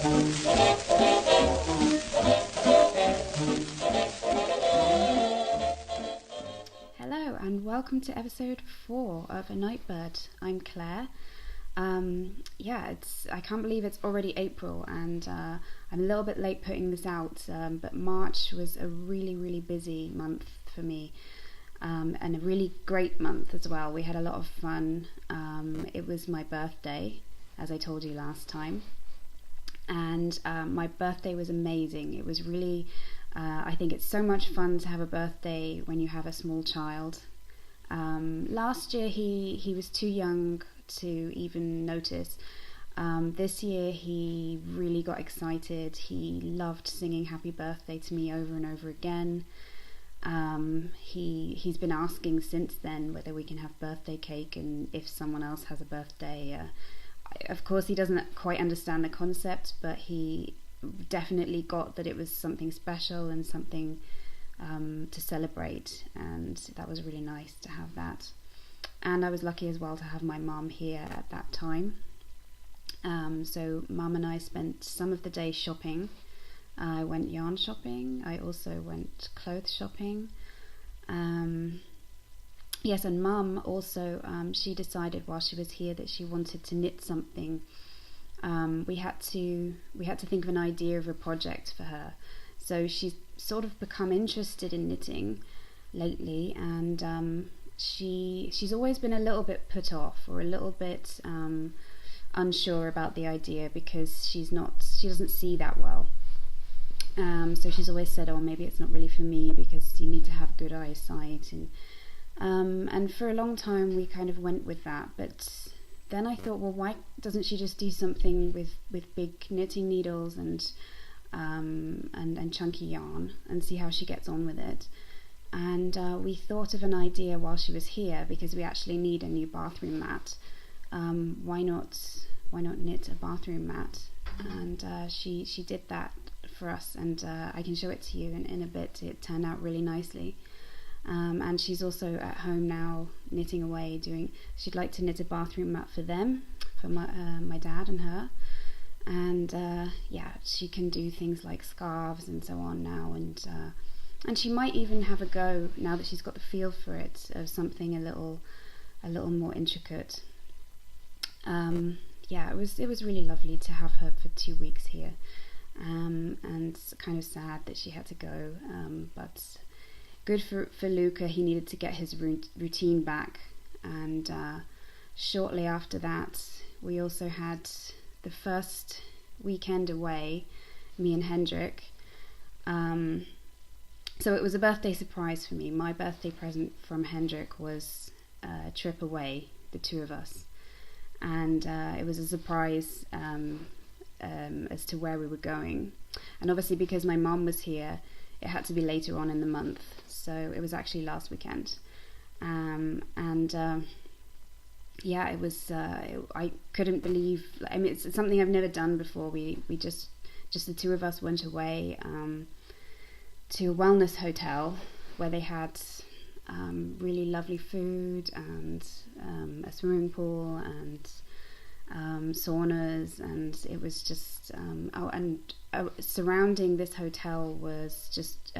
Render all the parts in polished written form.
Hello and welcome to episode 4 of A Nightbird. I'm Claire. I can't believe it's already April, and I'm a little bit late putting this out, but March was a really busy month for me, and a really great month as well. We had a lot of fun. It was my birthday, as I told you last time, and my birthday was amazing. It was really I think it's so much fun to have a birthday when you have a small child. Last year he was too young to even notice. This year he really got excited. He loved singing happy birthday to me over and over again. He's been asking since then whether we can have birthday cake and if someone else has a birthday. Of course he doesn't quite understand the concept, but he definitely got that it was something special and something to celebrate, and that was really nice to have that. And I was lucky as well to have my mum here at that time. So mum and I spent some of the day shopping. I went yarn shopping. I also went clothes shopping. Yes, and mum also, she decided while she was here that she wanted to knit something. We had to think of an idea of a project for her. So she's sort of become interested in knitting lately, and she's always been a little bit put off or a little bit unsure about the idea because she doesn't see that well. So she's always said, "Oh, maybe it's not really for me because you need to have good eyesight." And for a long time we kind of went with that, but then I thought, well, why doesn't she just do something with big knitting needles and chunky yarn and see how she gets on with it? And we thought of an idea while she was here, because we actually need a new bathroom mat. Why not knit a bathroom mat? And she did that for us, and I can show it to you in a bit. It turned out really nicely. And she's also at home now knitting away. She'd like to knit a bathroom mat for them, for my dad and her. And she can do things like scarves and so on now, and she might even have a go now that she's got the feel for it of something a little more intricate. It was really lovely to have her for 2 weeks here, and kind of sad that she had to go, but good for Luca. He needed to get his routine back, and shortly after that we also had the first weekend away, me and Hendrik. So it was a birthday surprise for me. My birthday present from Hendrik was a trip away, the two of us, and it was a surprise as to where we were going. And obviously because my mum was here, it had to be later on in the month, so it was actually last weekend. It was. I couldn't believe. I mean, it's something I've never done before. We just the two of us went away to a wellness hotel where they had really lovely food and a swimming pool and saunas, and it was just surrounding this hotel was just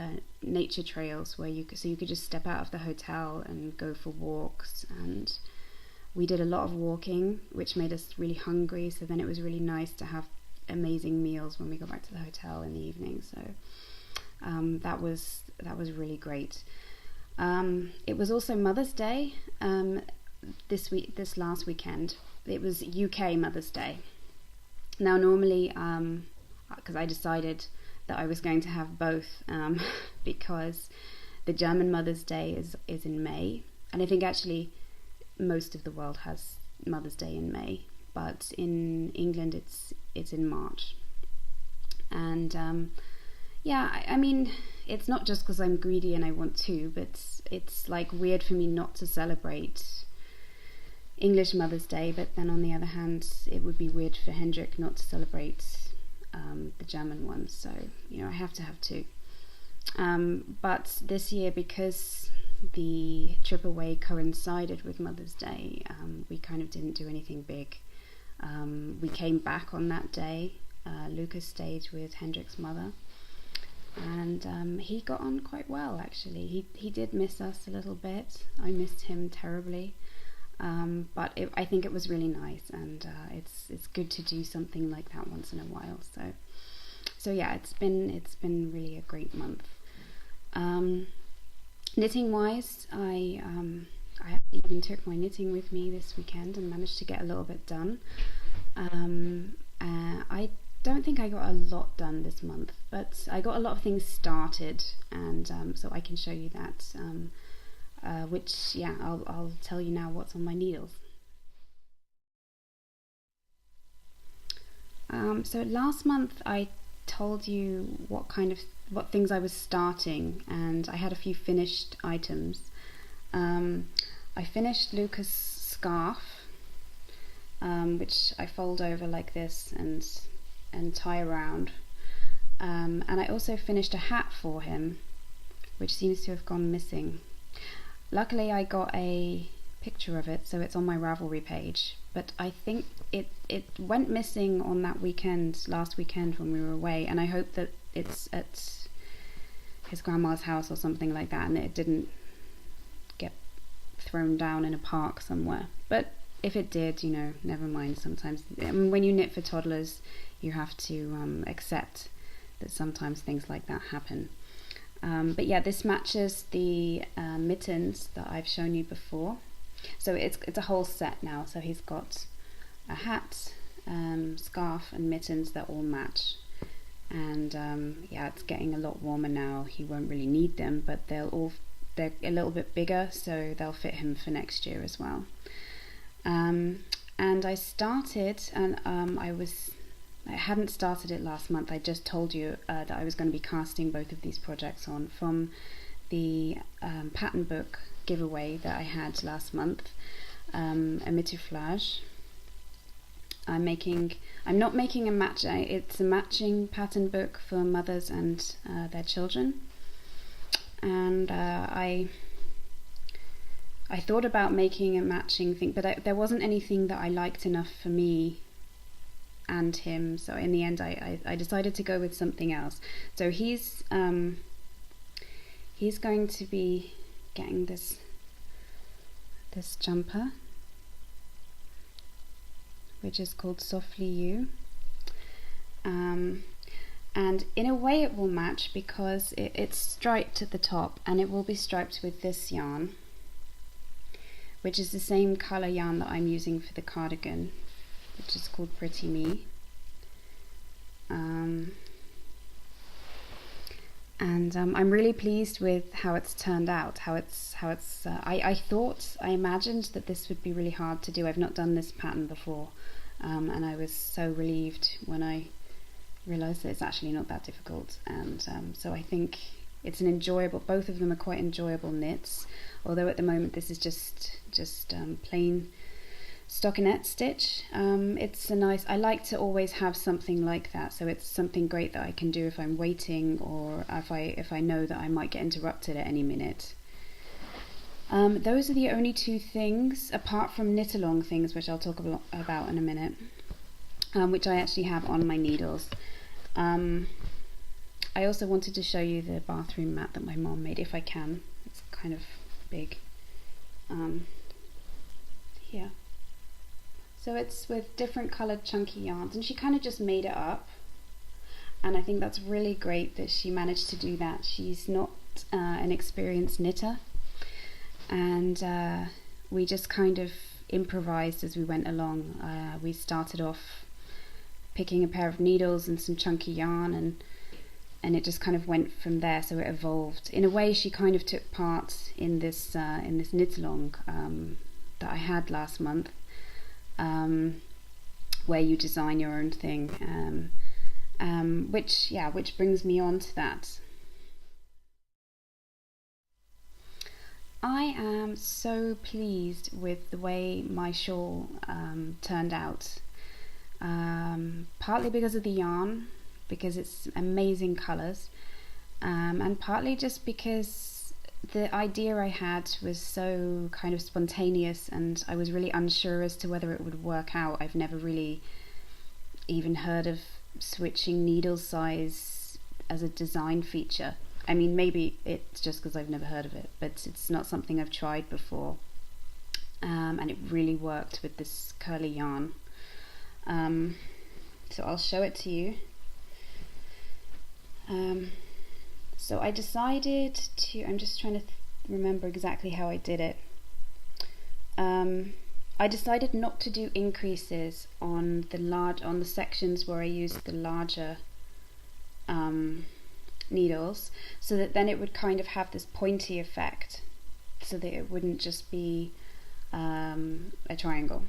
nature trails where you could just step out of the hotel and go for walks, and we did a lot of walking, which made us really hungry, so then it was really nice to have amazing meals when we got back to the hotel in the evening. So that was really great. It was also Mother's Day this last weekend. It was UK Mother's Day. Now normally, because I decided that I was going to have both, because the German Mother's Day is in May, and I think actually most of the world has Mother's Day in May, but in England it's in March. And I mean, it's not just because I'm greedy and I want to, but it's like weird for me not to celebrate English Mother's Day, but then on the other hand it would be weird for Hendrik not to celebrate the German one, so I have to have two. But this year, because the trip away coincided with Mother's Day, we kind of didn't do anything big. We came back on that day, Lucas stayed with Hendrik's mother, and he got on quite well actually. He did miss us a little bit. I missed him terribly, but I think it was really nice, and it's good to do something like that once in a while. So yeah, it's been really a great month. Knitting wise, I even took my knitting with me this weekend and managed to get a little bit done. I don't think I got a lot done this month, but I got a lot of things started, and so I can show you that, which, yeah, I'll tell you now what's on my needles. So last month I told you what things I was starting, and I had a few finished items. I finished Lucas' scarf, which I fold over like this and tie around, and I also finished a hat for him, which seems to have gone missing. Luckily I got a picture of it, so it's on my Ravelry page, but I think it went missing on that last weekend when we were away, and I hope that it's at his grandma's house or something like that, and it didn't get thrown down in a park somewhere. But if it did, never mind. Sometimes when you knit for toddlers, you have to accept that sometimes things like that happen. But yeah, this matches the mittens that I've shown you before. So it's a whole set now. So he's got a hat, scarf and mittens that all match. And yeah, it's getting a lot warmer now. He won't really need them, but they're a little bit bigger, so they'll fit him for next year as well. And I started, and I hadn't started it last month. I just told you that I was going to be casting both of these projects on from the pattern book giveaway that I had last month, a mitouflage. I'm not making a match. It's a matching pattern book for mothers and their children. And I thought about making a matching thing, but there wasn't anything that I liked enough for me and him. So in the end, I decided to go with something else. So he's going to be getting this jumper, which is called Softly You, and in a way it will match because it's striped at the top, and it will be striped with this yarn, which is the same colour yarn that I'm using for the cardigan, which is called Pretty Me. And I'm really pleased with how it's turned out. I imagined that this would be really hard to do. I've not done this pattern before, and I was so relieved when I realised that it's actually not that difficult. And so I think it's an enjoyable. Both of them are quite enjoyable knits. Although at the moment this is just plain stockinette stitch. It's a nice. I like to always have something like that, so it's something great that I can do if I'm waiting, or if I know that I might get interrupted at any minute. Those are the only two things, apart from knit along things, which I'll talk about in a minute, which I actually have on my needles. I also wanted to show you the bathroom mat that my mom made, if I can. It's kind of big. Here. So it's with different coloured chunky yarns, and she kind of just made it up, and I think that's really great that she managed to do that. She's not an experienced knitter, and we just kind of improvised as we went along. We started off picking a pair of needles and some chunky yarn, and it just kind of went from there, so it evolved. In a way, she kind of took part in this knit along that I had last month, where you design your own thing, which brings me on to that. I am so pleased with the way my shawl turned out, partly because of the yarn, because it's amazing colours, and partly just because the idea I had was so kind of spontaneous, and I was really unsure as to whether it would work out. I've never really even heard of switching needle size as a design feature. I mean, maybe it's just because I've never heard of it, but it's not something I've tried before. And it really worked with this curly yarn. So I'll show it to you. So I decided to, I'm just trying to remember exactly how I did it. I decided not to do increases on the sections where I used the larger needles, so that then it would kind of have this pointy effect, so that it wouldn't just be a triangle.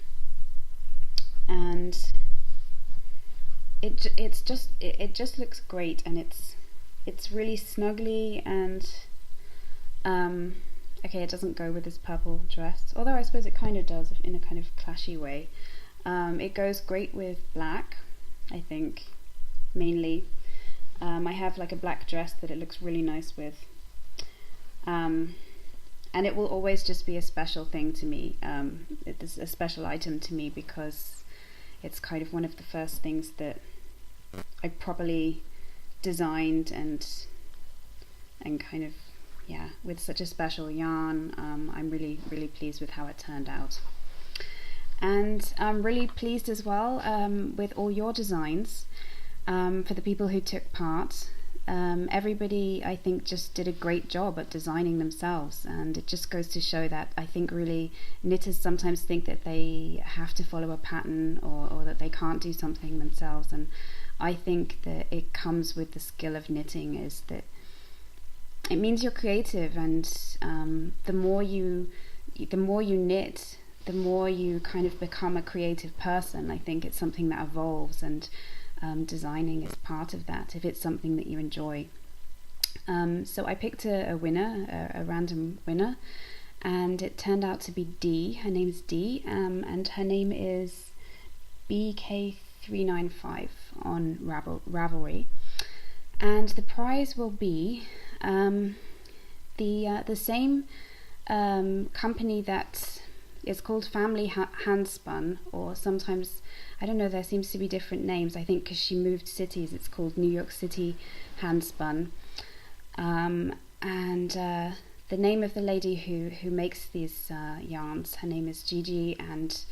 And it just looks great, and it's really snuggly, and okay, it doesn't go with this purple dress, although I suppose it kind of does in a kind of clashy way. It goes great with black, I think, mainly. I have like a black dress that it looks really nice with, and it will always just be a special thing to me. It's a special item to me because it's kind of one of the first things that I properly designed, and kind of, yeah, with such a special yarn. I'm really pleased with how it turned out, and I'm really pleased as well with all your designs. For the people who took part, everybody, I think, just did a great job at designing themselves, and it just goes to show that I think really knitters sometimes think that they have to follow a pattern, or that they can't do something themselves, and I think that it comes with the skill of knitting, is that it means you're creative, and the more you knit, the more you kind of become a creative person. I think it's something that evolves, and designing is part of that, if it's something that you enjoy. So I picked a winner, a random winner, and it turned out to be Dee. Her name is Dee, and her name is BK395 on Ravelry. And the prize will be the same company that is called Family Handspun, or sometimes, I don't know, there seems to be different names. I think because she moved cities, it's called New York City Handspun. And the name of the lady who makes these yarns, her name is Gigi, and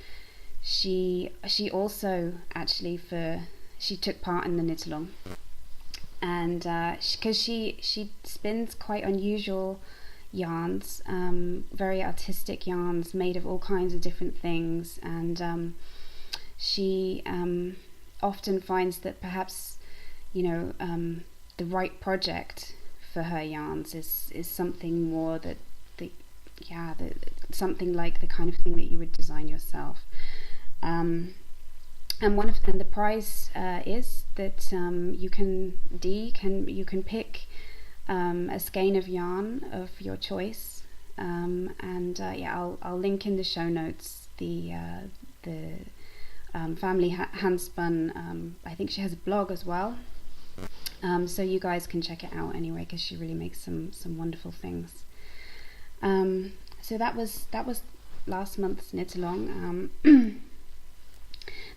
she also actually she took part in the knit along, and because she spins quite unusual yarns, very artistic yarns made of all kinds of different things, and she often finds that perhaps, the right project for her yarns is something more that something like the kind of thing that you would design yourself. And the prize is that you can pick a skein of yarn of your choice, I'll link in the show notes the Family Handspun. I think she has a blog as well, so you guys can check it out anyway, because she really makes some wonderful things. So that was last month's knit along.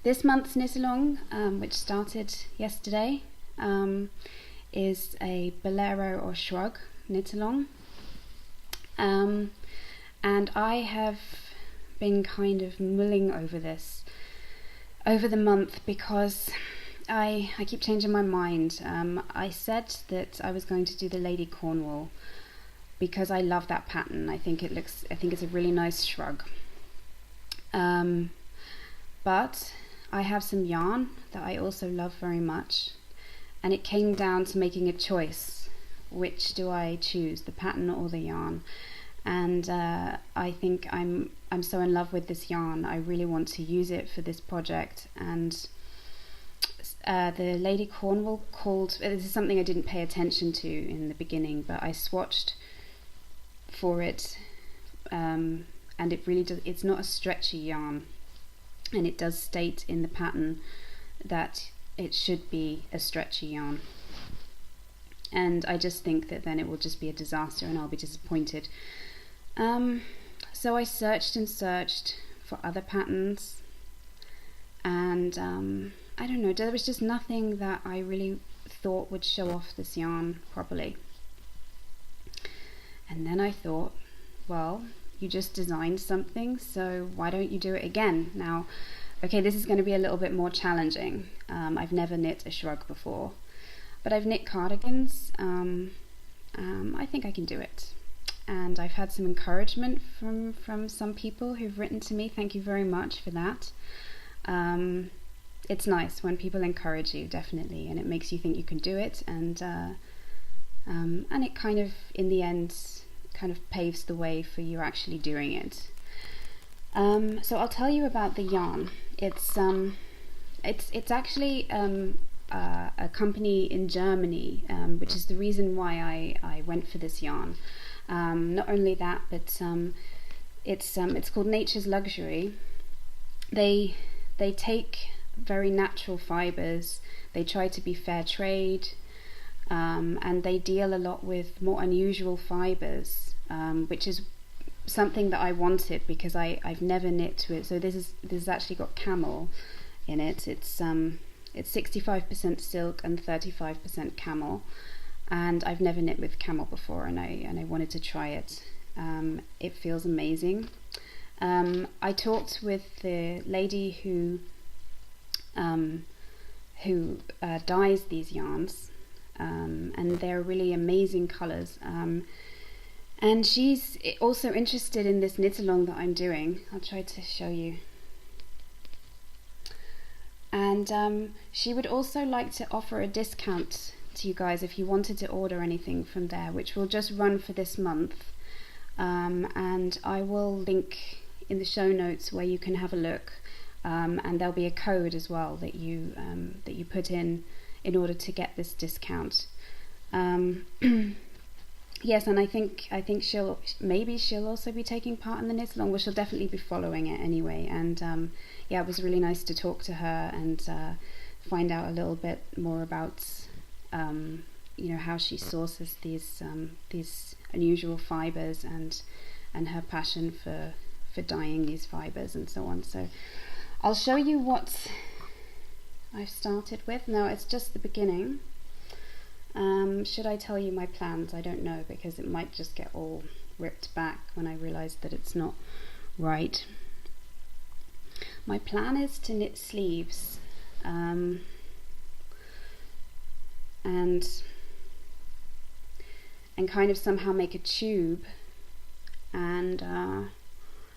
This month's knit along, which started yesterday, is a bolero or shrug knit along, and I have been kind of mulling over this over the month, because I keep changing my mind. I said that I was going to do the Lady Cornwall because I love that pattern. I think it's a really nice shrug, but I have some yarn that I also love very much, and it came down to making a choice. Which do I choose, the pattern or the yarn? And I think I'm so in love with this yarn, I really want to use it for this project. And the Lady Cornwall this is something I didn't pay attention to in the beginning, but I swatched for it, and it really does, it's not a stretchy yarn, and it does state in the pattern that it should be a stretchy yarn, and I just think that then it will just be a disaster and I'll be disappointed. So I searched and searched for other patterns, and I don't know, there was just nothing that I really thought would show off this yarn properly. And then I thought, well, you just designed something, so why don't you do it again? Now, okay, this is going to be a little bit more challenging. I've never knit a shrug before, but I've knit cardigans. I think I can do it. And I've had some encouragement from some people who've written to me. Thank you very much for that. It's nice when people encourage you, definitely, and it makes you think you can do it, and it kind of, in the end, kind of paves the way for you actually doing it. So I'll tell you about the yarn. It's actually a company in Germany, which is the reason why I went for this yarn. Not only that, but it's called Nature's Luxury. They take very natural fibers. They try to be fair trade, and they deal a lot with more unusual fibers, which is something that I wanted because I've never knit to it. So this has actually got camel in it. It's 65% silk and 35% camel, and I've never knit with camel before, and I wanted to try it. It feels amazing. I talked with the lady who dyes these yarns, and they're really amazing colours. And she's also interested in this knit along that I'm doing. I'll try to show you. And she would also like to offer a discount to you guys if you wanted to order anything from there, which will just run for this month. And I will link in the show notes where you can have a look, and there'll be a code as well that you put in order to get this discount. Yes, and I think she'll also be taking part in the knit along. Well, she'll definitely be following it anyway. And yeah, it was really nice to talk to her and find out a little bit more about how she sources these unusual fibers and her passion for dyeing these fibers and so on. So I'll show you what I've started with. Now it's just the beginning. Should I tell you my plans? I don't know, because it might just get all ripped back when I realise that it's not right. My plan is to knit sleeves, and kind of somehow make a tube, and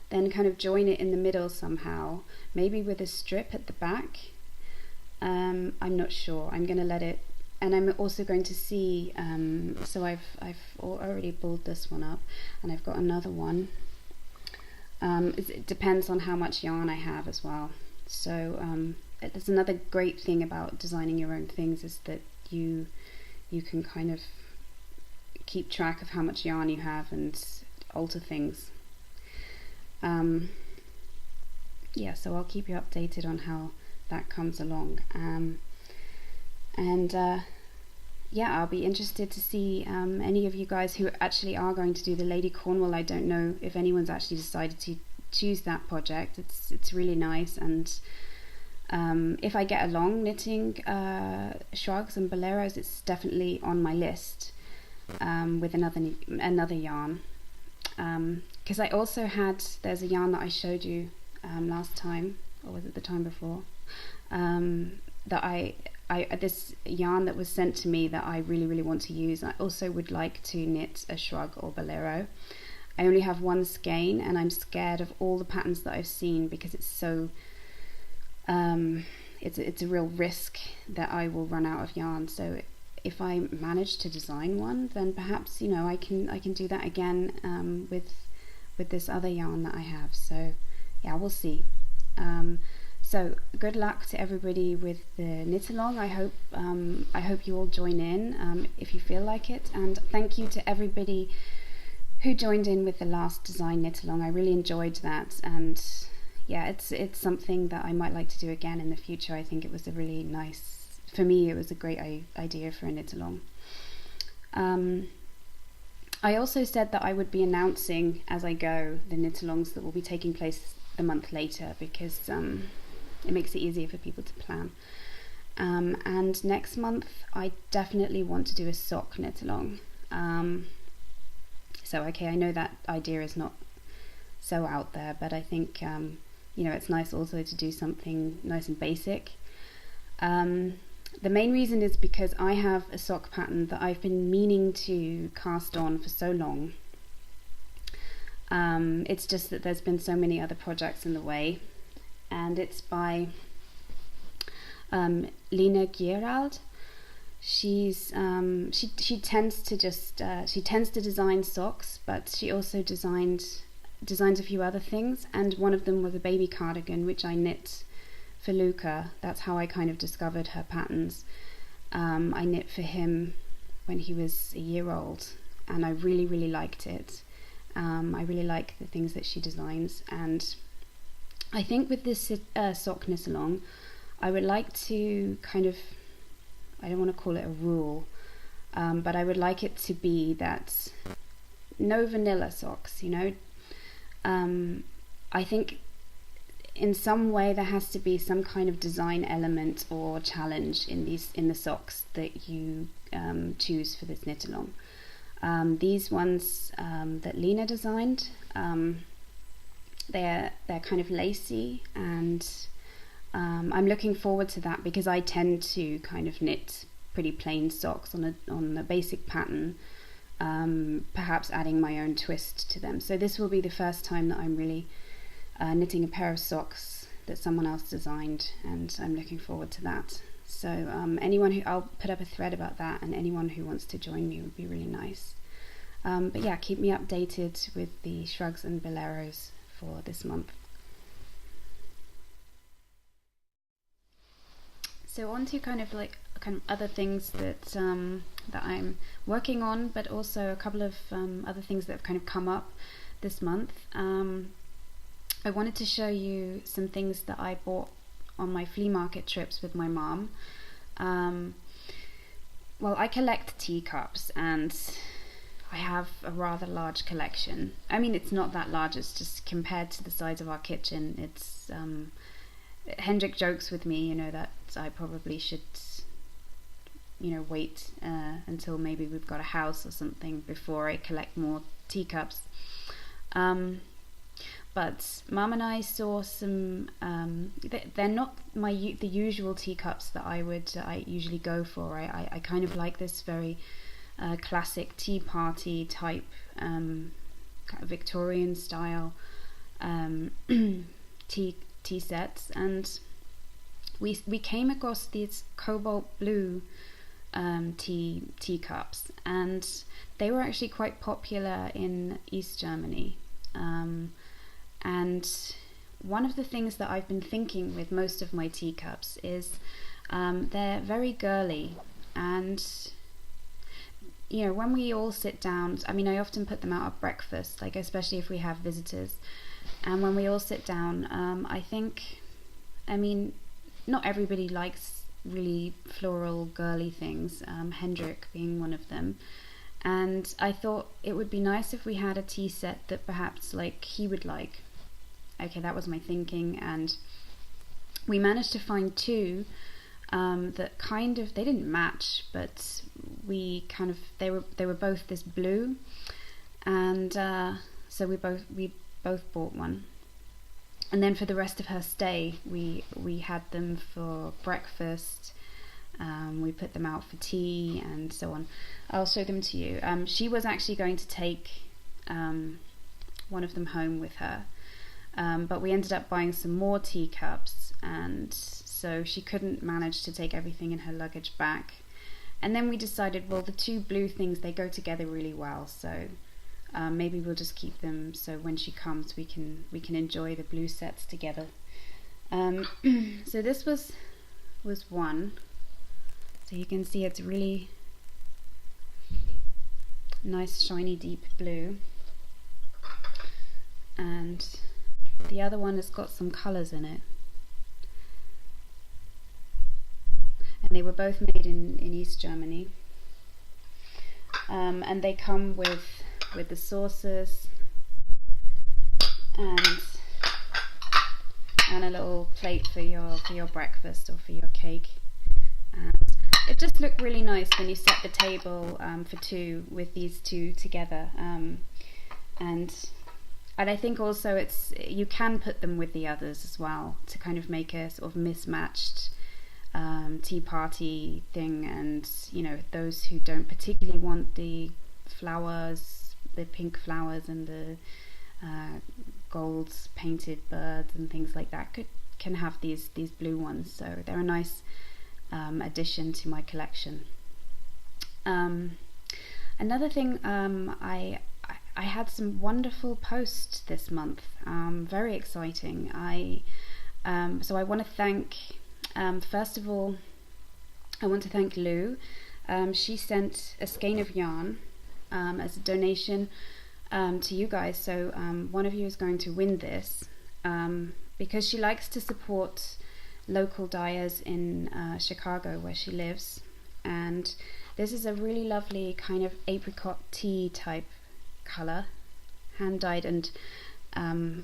then kind of join it in the middle somehow, maybe with a strip at the back. I'm not sure. I'm going to let it. And I'm also going to see, so I've already pulled this one up, and I've got another one. It depends on how much yarn I have as well. So there's another great thing about designing your own things, is that you can kind of keep track of how much yarn you have and alter things. Yeah, so I'll keep you updated on how that comes along. Yeah, I'll be interested to see any of you guys who actually are going to do the Lady Cornwall. I don't know if anyone's actually decided to choose that project. It's really nice, and if I get along knitting shrugs and boleros, it's definitely on my list with another yarn. Because I also there's a yarn that I showed you last time, or was it the time before, that this yarn that was sent to me that I really want to use. I also would like to knit a shrug or bolero. I only have one skein, and I'm scared of all the patterns that I've seen, because it's so it's a real risk that I will run out of yarn. So if I manage to design one, then perhaps I can do that again with this other yarn that I have. So yeah, we'll see. So good luck to everybody with the knit along. I hope you all join in if you feel like it, and thank you to everybody who joined in with the last design knit along. I really enjoyed that, and yeah, it's something that I might like to do again in the future. I think it was a really nice, for me it was a great idea for a knit along. I also said that I would be announcing as I go the knit alongs that will be taking place a month later, because it makes it easier for people to plan. And next month I definitely want to do a sock knit along. So okay, I know that idea is not so out there, but I think it's nice also to do something nice and basic. The main reason is because I have a sock pattern that I've been meaning to cast on for so long. It's just that there's been so many other projects in the way, and it's by Lena Gerald. She tends to design socks, but she also designs a few other things, and one of them was a baby cardigan which I knit for Luca. That's how I kind of discovered her patterns. I knit for him when he was a year old, and I really, really liked it. I really like the things that she designs, and I think with this sock knit along, I would like to kind of, I don't want to call it a rule, but I would like it to be that no vanilla socks, I think in some way there has to be some kind of design element or challenge in the socks that you choose for this knit along. These ones that Lena designed, they're kind of lacy, and I'm looking forward to that because I tend to kind of knit pretty plain socks on a basic pattern, perhaps adding my own twist to them. So this will be the first time that I'm really knitting a pair of socks that someone else designed, and I'm looking forward to that. So I'll put up a thread about that, and anyone who wants to join me would be really nice. But yeah, keep me updated with the shrugs and boleros for this month. So on to kind of other things that I'm working on, but also a couple of other things that have kind of come up this month. I wanted to show you some things that I bought on my flea market trips with my mom. Well, I collect teacups, and I have a rather large collection. I mean, it's not that large, it's just compared to the size of our kitchen. It's Hendrik jokes with me, that I probably should, wait until maybe we've got a house or something before I collect more teacups. But Mum and I saw some. They're not the usual teacups that I usually go for. I kind of like this very classic tea party type, kind of Victorian style tea sets, and we came across these cobalt blue teacups, and they were actually quite popular in East Germany. And one of the things that I've been thinking with most of my teacups is they're very girly, and when we all sit down, I often put them out at breakfast, especially if we have visitors, and when we all sit down, I think, not everybody likes really floral girly things, Hendrik being one of them, and I thought it would be nice if we had a tea set that perhaps he would like. Okay, that was my thinking, and we managed to find two that kind of, they didn't match, but they were both this blue, and so we both bought one. And then for the rest of her stay, we had them for breakfast. We put them out for tea and so on. I'll show them to you. She was actually going to take one of them home with her, but we ended up buying some more teacups, and so she couldn't manage to take everything in her luggage back. And then we decided, well, the two blue things, they go together really well, so maybe we'll just keep them so when she comes we can enjoy the blue sets together. So this was one. So you can see it's really nice, shiny, deep blue. And the other one has got some colours in it. And they were both made in East Germany. And they come with the saucers and a little plate for your breakfast or for your cake. and it just looked really nice when you set the table for two with these two together, and I think also you can put them with the others as well to kind of make a sort of mismatched tea party thing. And those who don't particularly want the flowers, the pink flowers and the gold painted birds and things like that, can have these blue ones. So they're a nice addition to my collection. Another thing, I had some wonderful posts this month, very exciting. So I want to thank, first of all, I want to thank Lou. She sent a skein of yarn as a donation to you guys. So one of you is going to win this, because she likes to support local dyers in Chicago, where she lives. And this is a really lovely kind of apricot tea type colour, hand dyed, and I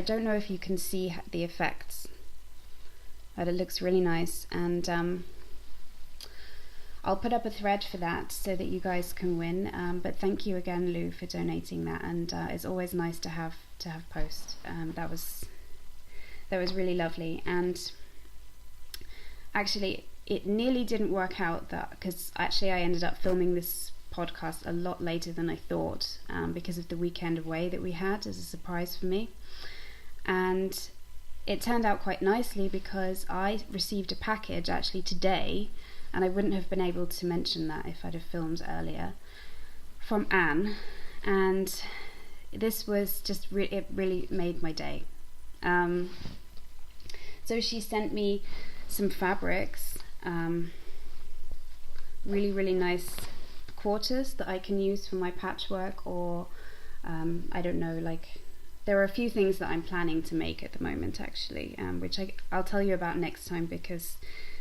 don't know if you can see the effects, but it looks really nice. And I'll put up a thread for that so that you guys can win. But thank you again, Lou, for donating that. And it's always nice to have posts. That was really lovely. And actually, it nearly didn't work out, that because actually I ended up filming this podcast a lot later than I thought, because of the weekend away that we had as a surprise for me. And it turned out quite nicely, because I received a package actually today, and I wouldn't have been able to mention that if I'd have filmed earlier, from Anne. And this was just it really made my day. So she sent me some fabrics, really nice quarters that I can use for my patchwork, or I don't know, like there are a few things that I'm planning to make at the moment actually, which I'll tell you about next time, because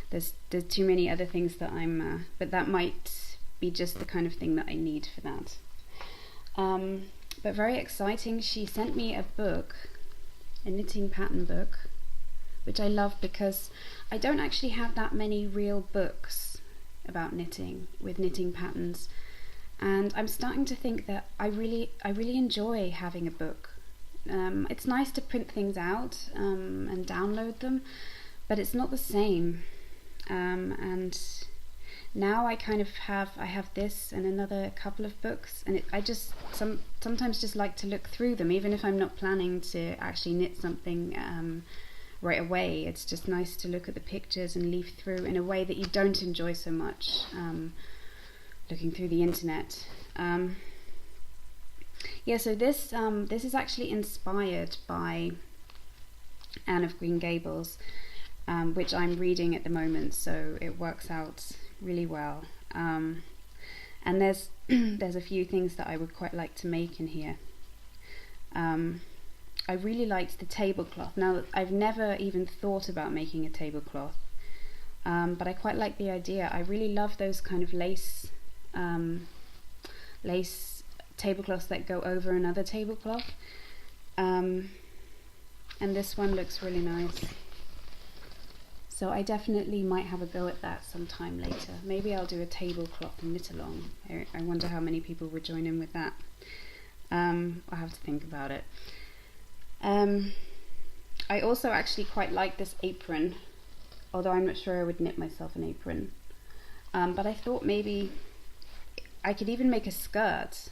there's too many other things that I'm but that might be just the kind of thing that I need for that. But very exciting, she sent me a book, a knitting pattern book, which I love, because I don't actually have that many real books about knitting with knitting patterns, and I'm starting to think that I really enjoy having a book. It's nice to print things out and download them, but it's not the same. And now I kind of have this and another couple of books, and I just sometimes just like to look through them, even if I'm not planning to actually knit something right away. It's just nice to look at the pictures and leaf through in a way that you don't enjoy so much looking through the internet. So this is actually inspired by Anne of Green Gables, which I'm reading at the moment, so it works out really well. And there's a few things that I would quite like to make in here. I really liked the tablecloth. Now, I've never even thought about making a tablecloth, but I quite like the idea. I really love those kind of lace tablecloths that go over another tablecloth. And this one looks really nice. So I definitely might have a go at that sometime later. Maybe I'll do a tablecloth knit along. I wonder how many people would join in with that. I'll have to think about it. I also actually quite like this apron, although I'm not sure I would knit myself an apron. But I thought maybe I could even make a skirt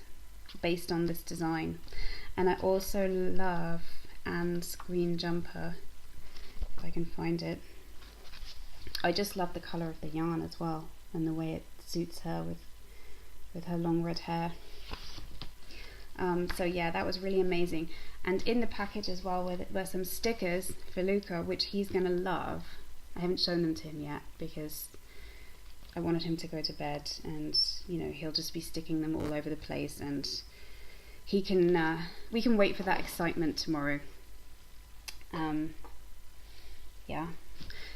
based on this design. And I also love Anne's green jumper, if I can find it. I just love the colour of the yarn as well, and the way it suits her with her long red hair. So yeah, that was really amazing. And in the package as well were some stickers for Luca, which he's going to love. I haven't shown them to him yet because I wanted him to go to bed, and he'll just be sticking them all over the place, and we can wait for that excitement tomorrow. Yeah.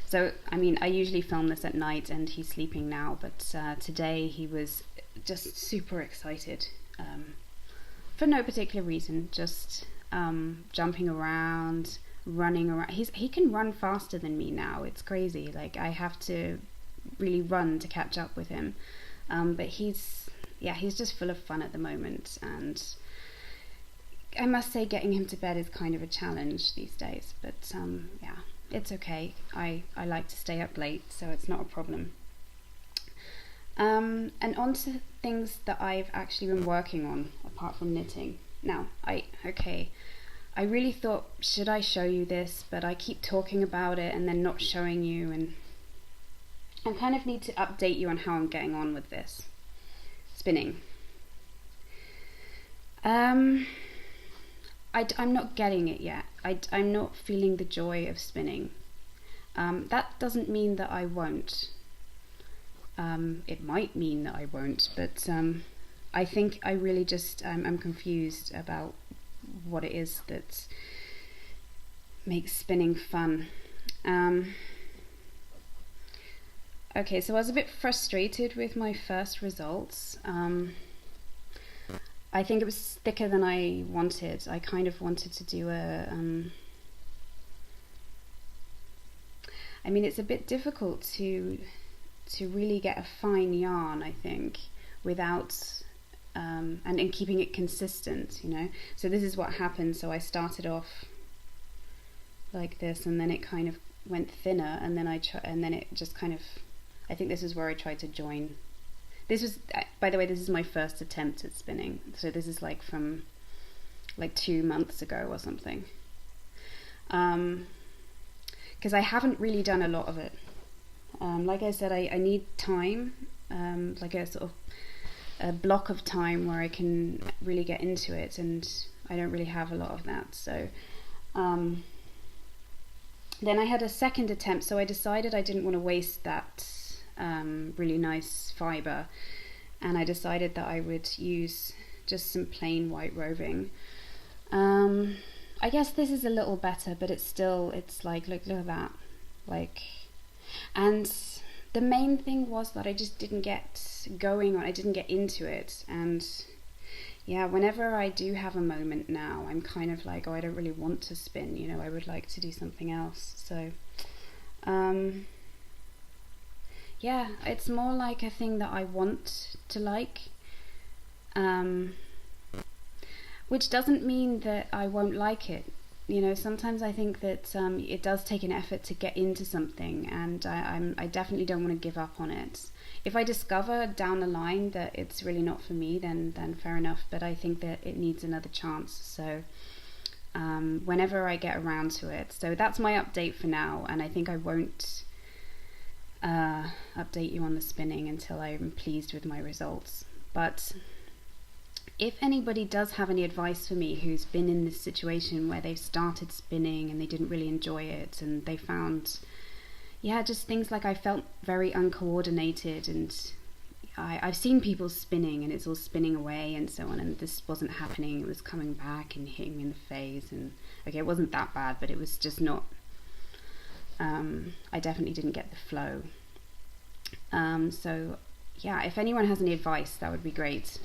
So, I mean, I usually film this at night and he's sleeping now, but today he was just super excited, for no particular reason, just jumping around, running around. He can run faster than me now. It's crazy. Like, I have to really run to catch up with him. But he's just full of fun at the moment, and I must say getting him to bed is kind of a challenge these days, but yeah, it's okay. I like to stay up late, so it's not a problem. And on to things that I've actually been working on apart from knitting. Now, I really thought, should I show you this? But I keep talking about it and then not showing you, and I kind of need to update you on how I'm getting on with this spinning. I'm not getting it yet. I'm not feeling the joy of spinning. That doesn't mean that I won't. It might mean that I won't, but I think I really just I'm confused about what it is that makes spinning fun. Okay, so I was a bit frustrated with my first results. I think it was thicker than I wanted. I kind of wanted to do I mean, it's a bit difficult to really get a fine yarn, I think, without and keeping it consistent, you know. So this is what happened. So I started off like this, and then it kind of went thinner, and then it just kind of, I think this is where I tried to join. This was, by the way, this is my first attempt at spinning. So this is like from like 2 months ago or something. Because I haven't really done a lot of it. Like I said, I need time, like a sort of a block of time where I can really get into it, and I don't really have a lot of that. So then I had a second attempt, so I decided I didn't want to waste that really nice fibre, and I decided that I would use just some plain white roving. I guess this is a little better, but it's like, look at that, like. And the main thing was that I just didn't get going on, I didn't get into it. And yeah, whenever I do have a moment now, I'm kind of like, oh, I don't really want to spin, you know, I would like to do something else. So yeah, it's more like a thing that I want to like, which doesn't mean that I won't like it. You know, sometimes I think that it does take an effort to get into something, and I definitely don't want to give up on it. If I discover down the line that it's really not for me, then fair enough, but I think that it needs another chance. So whenever I get around to it. So that's my update for now, and I think I won't update you on the spinning until I'm pleased with my results. But if anybody does have any advice for me who's been in this situation where they've started spinning and they didn't really enjoy it, and they found, yeah, just things like I felt very uncoordinated, and I've seen people spinning and it's all spinning away and so on, and this wasn't happening. It was coming back and hitting me in the face, and okay, it wasn't that bad, but it was just not, I definitely didn't get the flow. So yeah, if anyone has any advice, that would be great.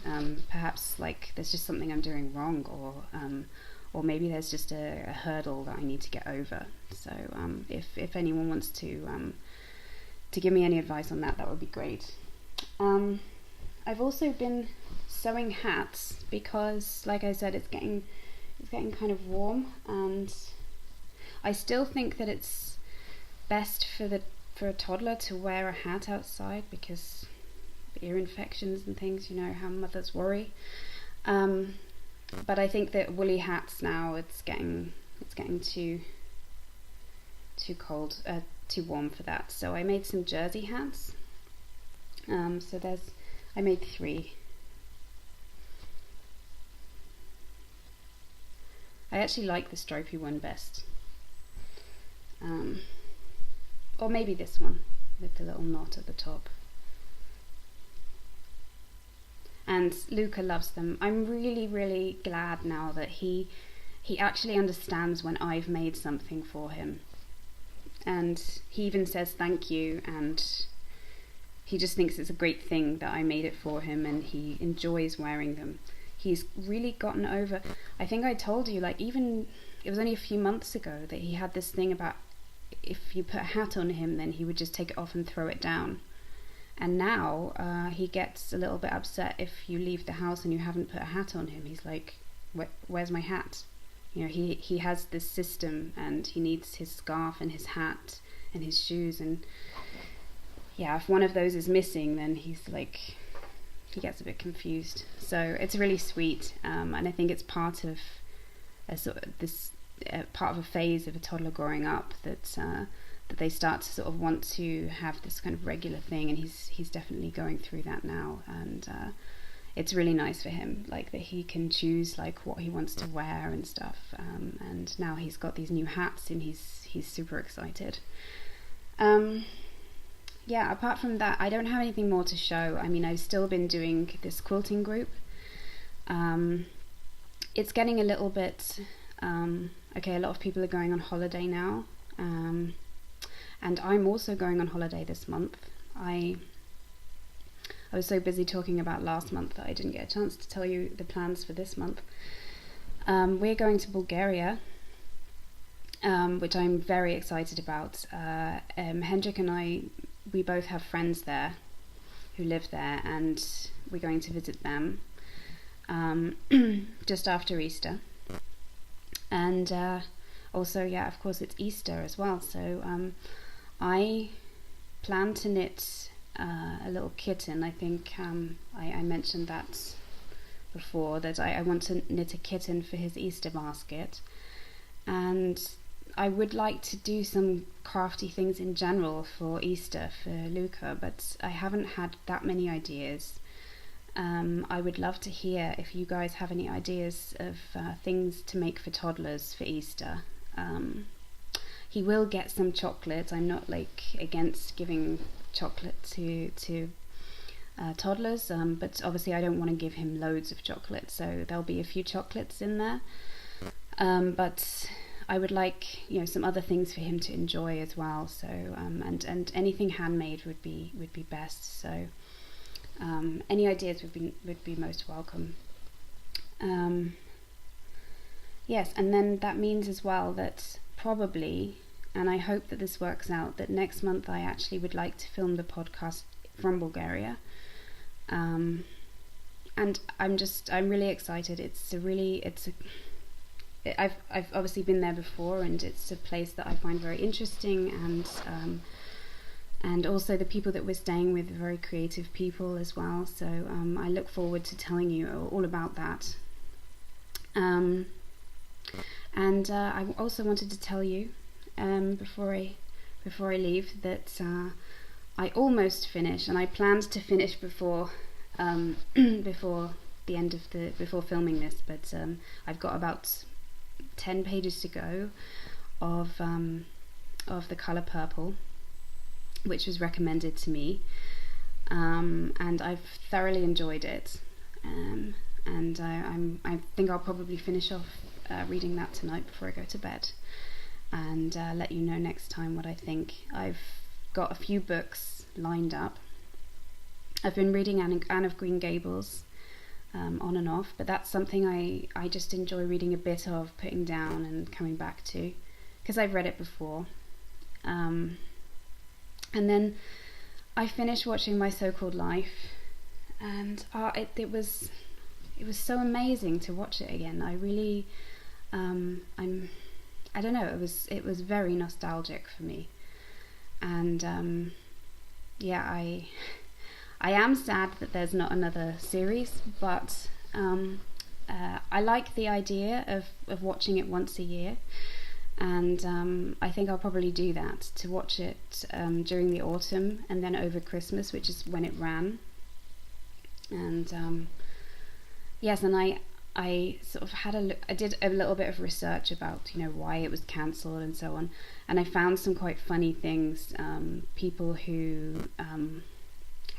Perhaps like there's just something I'm doing wrong, or maybe there's just a hurdle that I need to get over. So if anyone wants to give me any advice on that, that would be great. I've also been sewing hats because, like I said, it's getting kind of warm, and I still think that it's best for a toddler to wear a hat outside because ear infections and things, you know how mothers worry. But I think that woolly hats now, it's getting too cold, too warm for that. So I made some jersey hats. I made 3. I actually like the stripy one best. Or maybe this one with the little knot at the top. And Luca loves them. I'm really, really glad now that he actually understands when I've made something for him. And he even says thank you, and he just thinks it's a great thing that I made it for him, and he enjoys wearing them. he's really gotten over. I think I told you, like, even it was only a few months ago that he had this thing about if you put a hat on him, then he would just take it off and throw it down. And now he gets a little bit upset if you leave the house and you haven't put a hat on him. He's like, where's my hat? You know, he has this system, and he needs his scarf and his hat and his shoes. And yeah, if one of those is missing, then he's like, he gets a bit confused. So it's really sweet, and I think it's part of a sort of this part of a phase of a toddler growing up, that they start to sort of want to have this kind of regular thing, and he's definitely going through that now. And it's really nice for him, like, that he can choose like what he wants to wear and stuff. And now he's got these new hats, and he's super excited. Yeah, apart from that, I don't have anything more to show. I mean, I've still been doing this quilting group. It's getting a little bit okay, a lot of people are going on holiday now, and I'm also going on holiday this month. I was so busy talking about last month that I didn't get a chance to tell you the plans for this month. We're going to Bulgaria, which I'm very excited about. Hendrik and I, we both have friends there who live there, and we're going to visit them just after Easter. And also, yeah, of course, it's Easter as well. So I plan to knit a little kitten. I think I mentioned that before, that I want to knit a kitten for his Easter basket. And I would like to do some crafty things in general for Easter for Luca, but I haven't had that many ideas. I would love to hear if you guys have any ideas of things to make for toddlers for Easter. He will get some chocolate. I'm not like against giving chocolate to toddlers, but obviously I don't want to give him loads of chocolate, so there'll be a few chocolates in there. But I would like, you know, some other things for him to enjoy as well. So and anything handmade would be best. So any ideas would be most welcome. Yes, and then that means as well that probably, and I hope that this works out, that next month I actually would like to film the podcast from Bulgaria. And I'm really excited. I've obviously been there before, and it's a place that I find very interesting, and also the people that we're staying with are very creative people as well. So I look forward to telling you all about that. And I also wanted to tell you before I leave that I almost finished, and I planned to finish before before filming this, but I've got about 10 pages to go of the colour purple, which was recommended to me, and I've thoroughly enjoyed it, and I think I'll probably finish off reading that tonight before I go to bed, and let you know next time what I think. I've got a few books lined up. I've been reading Anne of Green Gables on and off, but that's something I just enjoy reading a bit of, putting down and coming back to, because I've read it before. And then I finished watching My So-Called Life, and it was so amazing to watch it again. I really I don't know, it was very nostalgic for me, and yeah, I am sad that there's not another series, but I like the idea of watching it once a year, and I think I'll probably do that, to watch it during the autumn and then over Christmas, which is when it ran. And yes, and I sort of had a look. I did a little bit of research about, you know, why it was cancelled and so on, and I found some quite funny things. People who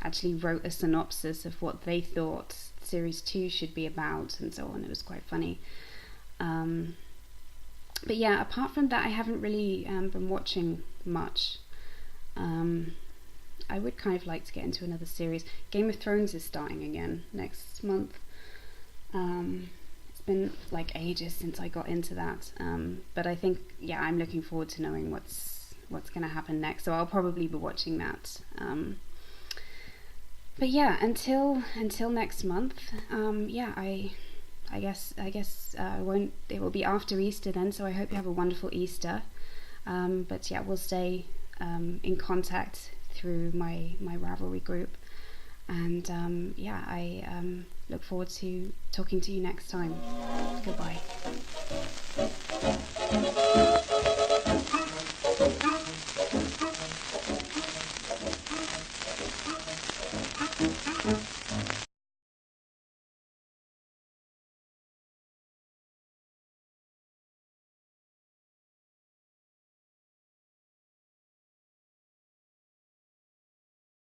actually wrote a synopsis of what they thought series 2 should be about and so on. It was quite funny. But yeah, apart from that, I haven't really been watching much. I would kind of like to get into another series. Game of Thrones is starting again next month. It's been like ages since I got into that, but I think I'm looking forward to knowing what's going to happen next. So I'll probably be watching that. But yeah, until next month, I guess won't. It will be after Easter then. So I hope you have a wonderful Easter. But yeah, we'll stay in contact through my Ravelry group, and I look forward to talking to you next time. Goodbye.